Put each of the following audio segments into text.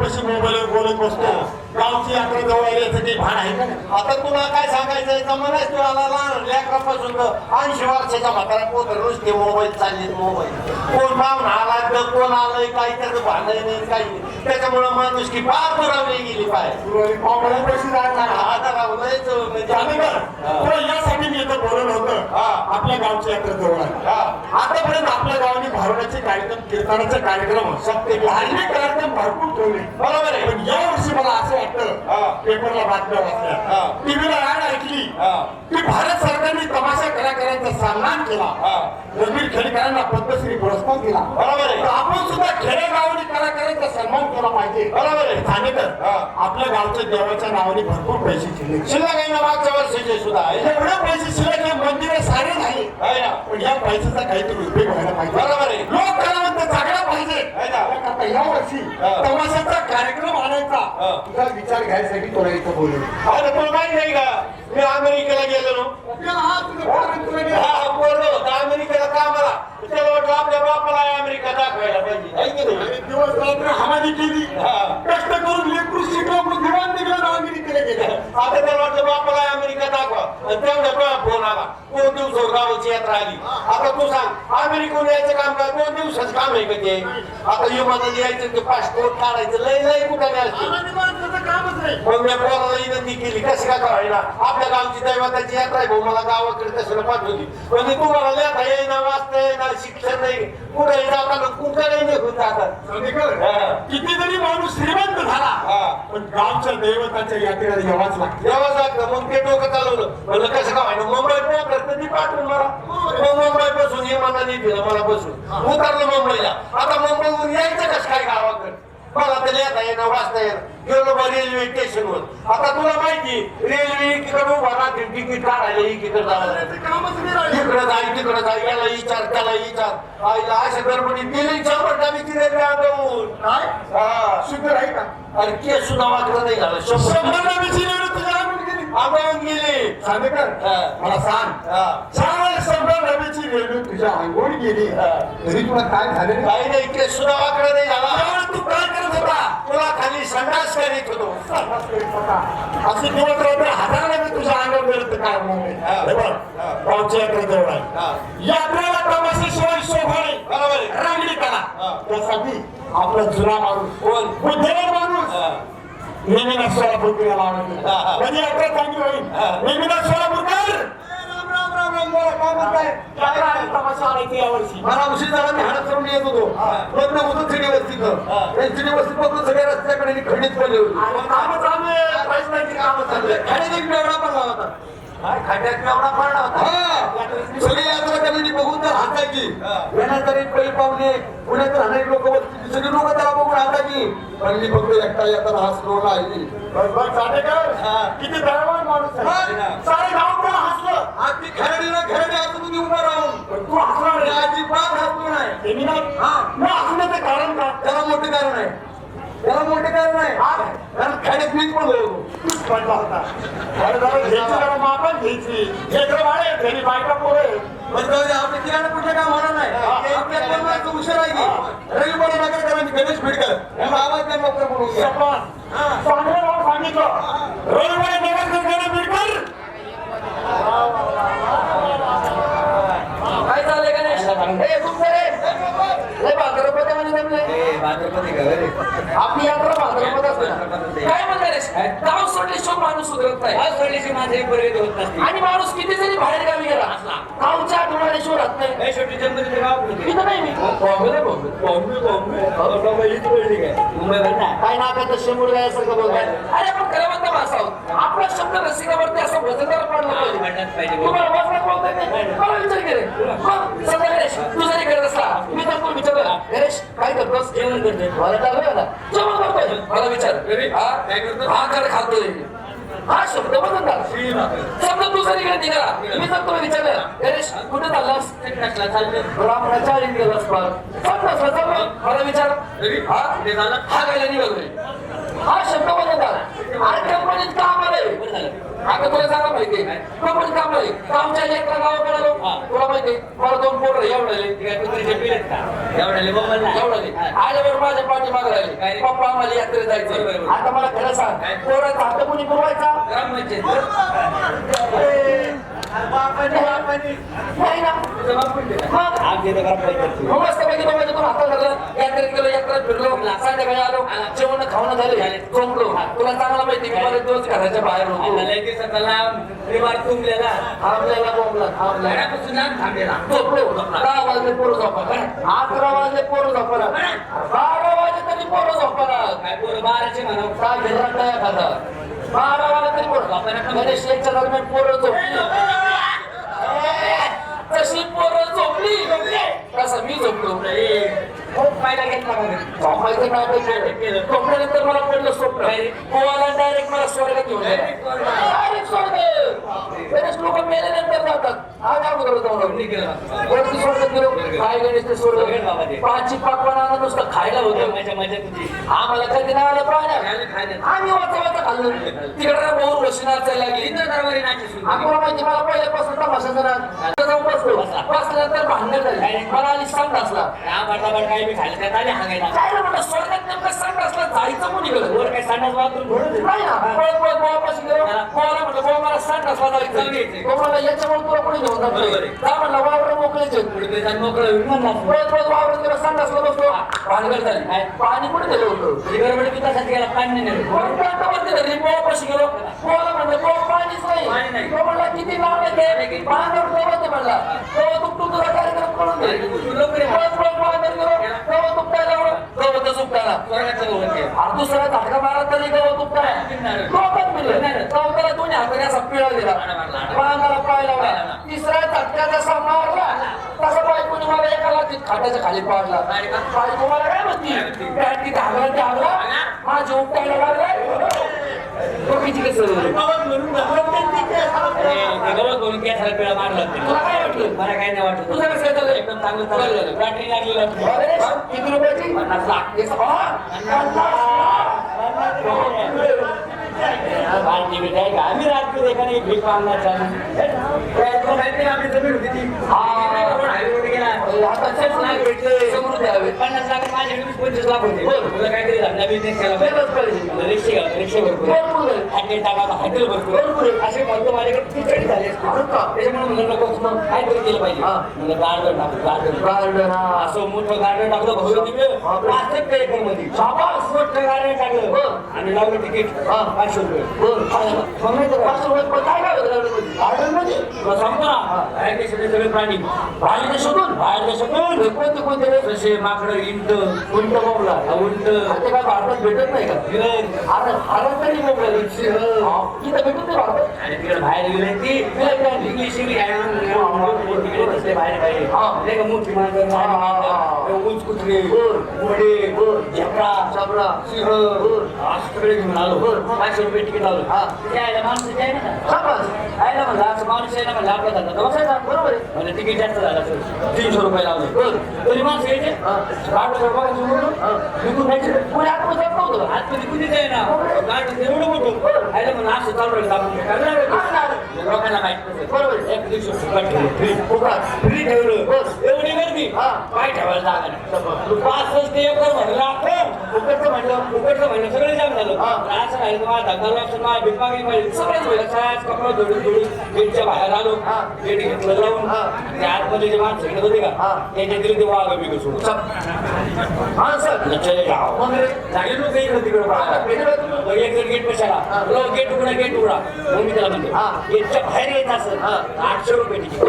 पैसे मोबाईलवर बोलत बसतो. गावची यात्रा जवळ यासाठी भाड आहे का? आता तुला काय सांगायचं जमाना तू आला लहान लेकरापासून 80 वर्षाच्या म्हातारा पोतर नुसते मोबाईल चालले मोबाईल. कोण पाहुणा आला तर कोण आलंय काही त्याचं भांडण नाही काही नाही. त्याच्यामुळे माणूस की फार दुरावली गेली पाय पैसे जायला आधारावलंच तुला यासाठी मी इथं बोलवलं होतं. आपल्या गावची यात्रा जवळ आहे. आतापर्यंत आपल्या गावाने भारुडाचे कार्यक्रम कीर्तनाचे कार्यक्रम सत्य धार्मिक कार्यक्रम भरपूर ठेवले. बरोबर आहे. पण यावर्षी मला असं वाटतं पेपरला बातम्या वाचल्या टीव्हीला ऍड ऐकली की भारत सरकारने तमाशा कलाकारांचा सन्मान केला. रवीर खेडेकरांना पद्मश्री पुरस्कार दिला. बरोबर आहे. आपण सुद्धा खेडेगावाने कलाकारांचा सन्मान केला पाहिजे. बरोबर आहे. ठाणेकर आपल्या गावच्या देवाच्या नावाने भरपूर पैसे शिल्लक शिल्लक आहे ना मागच्या वर्षीचे सुद्धा एवढे पैसे शिल्लक हे मंदिर सारे झाले पण या पैशाचा काहीतरी उपयोग व्हायला पाहिजे. बरोबर आहे. लोक कलावंत जागला पाहिजे. त्याकरता या वर्षी तमाशाचा कार्यक्रम आणायचा तुझा विचार घ्यायसाठी तुला इथं बोलवलं. अरे तुला माहिती नाही का मी अमेरिकेला गेलो बोललो होतो अमेरिकेला कामाला. त्याला वाटलं आपल्या बापाला अमेरिका दाखवायला पाहिजे आहे की नाही. दिवस रात्र हमाली केली कष्ट करून लेकरू शिकलो बुद्धिमान निघाला अमेरिकेला गेला. आता त्याला वाटलं बापाला अमेरिका दाखवा तेवढ्या तुला फोन आला 2 दिवसावर गावाची यात्रा आली. आता तू सांग अमेरिकेहून यायचं काम का 2 दिवसाचं काम आहे का ते. आता विमानाने यायचं ते पासपोर्ट काढायचं लय लय कुठे असते. मग मी पोराला विनंती केली कशी का करायला आपल्या गावची दैवताची यात्रा आहे भाऊ मला गावाकडे कशाला पाठवली. म्हणजे तुम्हाला लिहिता येईना वाचता येईना शिक्षण नाही कुठेही जाताना कुठेही निघून जातात. किती जरी माणूस श्रीमंत झाला पण गावच्या दैवताच्या यात्रेला यावाच लागते. यावं लागतं. मग ते डोकं चालवलं म्हणलं कसं का व्हायला मुंबई करतं ती पाठवून मला. मग मुंबई बसून विमानाने दिलं मला बसून उतरलं मुंबईला. आता मुंबईहून यायचं कसं काय गावाकडे मला तर लिहिता येणं वाचता येणं. गेलो बा रेल्वे स्टेशनवर. आता तुला माहिती रेल्वे एकीकडे उभा राहते तिकीट काढायला एकीकडे इकडे जाय तिकडे जाय याला विचार त्याला विचार आईला अशा गडबडीत गेली 100 डबीची रेल्वे आदवून शुद्ध आहे का? अरे केस सुद्धा वाटलं नाही झालं 100 डबीची रेल्वे तुझ्या आदवून गेली. चांदेकर मला सांग 100 डबीची रेल्वे तुझ्या अंगोळी गेली तरी तुला काय झालं? काही नाही केस सुद्धा वाकडं नाही झाला. तू काय करत होता? तुला खाली संडास करीत होतो. असे दिवस राहते हजाराला मी तुझ्या अंगावर गेलं तर काय होणार नाही. गावची यात्रा जवळ आहे. यात्रेला तमाशाशिवाय शोभा नाही. बरोबर आहे. रंगली कला त्यासाठी आपला जुना माणूस कोण बुद्धिमान माणूस नेमिना सोलापूरला लावला म्हणजे यात्रा चांगली होईल. नेमिना सोलापूरकर तमाशा आणायची यावर्षी. मला उशीर झाला मी हाडत करून येत होतो. लग्न होतं सिटी वस्तीचं सिटी वस्ती बघून सगळ्या रस्त्याकडे खंडित पडले होते. कामं चालू आहे पैशाची कामं चालू आहे. खाण्यात एक मेवडा पडला होता. खाट्यात मेवडा पडला होता. सगळी यात्रा कमिटी बघून तर हातायची. येण्यातरी पै पाहुणे पुण्यात अनेक लोक बसतील सगळी लोक त्याला बघून हातायची. पण मी फक्त एकटा येताना हसलो नाही. किती दयावान माणूस आहे. सारे गाव पण हसलं. आधी खेळणीला खेळणी असं तुम्ही उभं राहून पण तू हसला नाही. अजिबात हसलो नाही. मग हसण्याचं कारण का? त्याला मोठे कारण आहे. त्याला मोठे कारण आहे कारण खेड्यात मीच पण बोलतो. तूच पडला होता. अरे जरा घ्यायची जरा मापन घ्यायची. लेकरं बाळे घरी बायका पोरे म्हणजे आपल्या किराणा कुठलं काम होणार नाही. उशीर आहे की रविवारी नगर करा गणेश बिडकर आवाज त्यांना बोलून चांगलं नाव सांगितलं. रविवारी नगर गणेश बिडकर काय चाललंय गणेश हे तुमचं रे भाद्रपद म्हणजे आपली यात्रा भाद्रपद असते. काय म्हणता रे गाव सोडल्याशिवाय माणूस सुधरत नाही. गाव सोडल्याशिवाय माझे परिवर्तन होत नाही. आणि माणूस किती जरी बाहेर गावी गेला असला गावच्या आठवड्याशिवाय राहत नाही. शेवटी जन्मदिन गाव इथं नाही मी काय नाकात शंभर गायासारखं बघाय. अरे आपण कलावंत माणसं आहोत. आपला शब्द रसिकावरती असं वजनदार पडला पाहिजे. तुम्हाला वजनात बोलता येत नाही. मला विचार केले मग समजा गणेश तू जरी करत असला मी तर तुला विचारलं गणेश काय करतोस? जेवण करतोय. मला चालू ना जेवण करतोय. मला विचार हा कर खातोय. हा शब्द वजनदार. समजा तू जरी इकडे निघाला मी तर तुला विचारलं गणेश कुठे चाललास? ब्राह्मणाच्या आळीत गेलास पण मला विचार हा गायला निघालोय. हा शब्द वजनदार. आणि कंपनीत काम आलंय. आता तुला सांगा माहिती माहितीये पण काम आहे कामच्या लेकरा गावाकडे आलो तुला माहितीये मला 2 पोरं एवढे आल्यावर माझ्या पाठी मागे राहिले पप्पा आम्हाला यात्रेत जायचं आता मला खरं सांग पोराचा हात कोणी पुरवायचा नाही ना मस्तपैकी तुम्हाला हातात धरलं यात्रेत गेलो यात्रेत फिरलो संध्याकाळी आलो जेवण खावणं झाले झोपलो तुला चांगला माहिती मी बरेच दिवस घराच्या बाहेर होतो झोपलो 10 वाजले पोरं झोपायला 11 वाजले पोरं झोपायला 12 वाजले तरी पोरं झोपायला काय पोरं 12चे म्हणा काय घेतला काय खाता 12 वाजले तरी पोरं झोपायला गणेश एकच्या दरम्यान पोरं झोपली तशी पोरं झोपली तसं मी झोपलो पाहिला घेतला झोपायचं नाटक केलं झोपल्यानंतर मला पडलं स्वप्न गोवाला डायरेक्ट मला स्वर्गात घेऊन डायरेक्ट स्वर्ग लोक मेल्यानंतर जातात हा काय बरोबर जाऊन वरती स्वर्गात गेलो काय गणेश ते स्वर्ग पाचची पाकवाना नुसतं खायला होतं माझ्या मजा तुझी आम्हाला कधी नाही आलं पाहिजे आम्ही वाचा खाल्लं तिकडे बहुर बशी नाचायला लागली आम्हाला माहिती मला पहिल्यापासून तमाशाचं नाच जाऊन बसलो बसल्यानंतर भांडण झाली मला आली सांग असला काय म्हणलं स्वर्गात नेमकं सांग असला जायचं कोणी गेलं वर काय सांगण्यास वाटून नाही ना पळत पळत गोवापाशी गेलो गोवाला म्हटलं गोवा मला सांग असला जायचं तो म्हणला याच्यामुळे तुला कोणी घेऊन जा म्हणलं वावर मोकळेच पळत पळत वावरात गेलो सांग असला बसलो भानगड झाली पाणी कुठे दिलं होतं गोवापाशी गेलो गोवाला म्हणलं गोवा पाणीच नाही तो म्हणला किती लांब येते बांधव होते म्हणला तेव्हा तुमटून तुझा कार्यक्रम करून दे पळत पळत बांधर गेलो तेव्हा तुपटायला गवतच उपटायला दुसरा झाडका मारा तरी गवत उपटाय चौथ्याला दोन्ही हाताने असा पिळा दिला बांधाला पाय लावला तिसऱ्या झटक्याचा असा मारला तसा बायकोने मला एका लाथीत खाट्याच्या खाली पाडला बायको मला काय म्हणती पॅन्टी धागला ते आगला माझी उपटायला लागला किती कसं गवत म्हणून केसाला पिळा मारला तुला काय वाटलं मला काय नाही वाटलं तुझं कसं झालं एकदम चांगलं चाललं बॅटरी लागली किती रुपयाची 50 लाख आम्ही राजपूत एखादी भीक मागणार चालू आपली जमीन होती ती समृद्धी हवे 50 लाख माझ्याकडे 25 लाख होते तुला काहीतरी धंदा बिझनेस केला रिक्षा भरपूर हॉटेल भरपूर असे म्हणतो माझ्याकडे खिचडी झाली त्याच्यामुळे म्हणलं नको मग काहीतरी केलं पाहिजे म्हणलं गार्डन टाकलं गार्डन असं मोठं गार्डन टाकलं भरून दिलं 5 एकर मध्ये मोठं गार्डन टाकलं आणि लावलं तिकीट 500 रुपये 500 रुपये काय काय होतं गार्डन मध्ये सांगतो ना बाहेर देशातले सगळे प्राणी बाहेर देशातून कोणते जसे माकडं इंट उंट बोबला उंट ते काय भारतात भेटत नाही का भारत तरी बोबला तिथं भेटत नाही भारतात आणि तिकडे बाहेर गेले ती इंग्लिश तिकडे बसले बाहेर बाहेर मोठी माणसं उंच कुत्रे घोडे झेपडा चाबडा सिंह सगळे घेऊन आलो 500 रुपये तिकीट आलो त्याला माणसं आहे ना आयला म्हणलं असं माणूस आहे ना म्हणलं आपला धंदा बसायचा बरोबर आहे म्हणजे तिकीट जास्त झालं असेल 300 रुपये लावलं तरी माणसं यायचे पुढे आतमध्ये जात नव्हतं आतमध्ये कुठे जाय ना गार्डन एवढं मोठं आयला म्हणून असं चालू लोकांना माहिती बरोबर एक दिवशी फ्री ठेवलं एवढी गर्दी काय ठेवायला जागा नाही 5 एकर म्हणलं फुकटचं म्हणलं सगळं जाम झालं असं राहिलं तुम्हाला धंदा असं मला भिकमागी पाहिजे सगळेच होईल कपडा धुडून गेटच्या बाहेर आलो गेट घेतलं लावून त्या आतमध्ये जे माणसं घेत होते का त्याच्या तरी ते वाघ बिघ सोडून चले जाओ लागेल लोक इकडं तिकडं एक जण गेट कशाला गेट उघडा मग मी त्याला म्हणतो गेटच्या बाहेर येत असं 800 रुपये तिकीट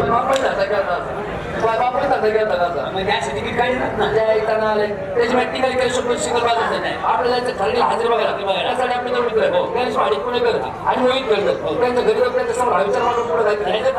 त्याची तिकीट काही ना त्या ऐकताना आले त्याची प्रॅक्टिकल केलं सिंगल बाजूचं नाही आपल्याला ठरलेला हजेरी बघायला त्यासाठी आपले दोन मित्र गणेश भाडी पुणेकर आणि मोहित करतात त्यांच्या घरी त्यांच्या समोर विचार मारून पुढे जायचं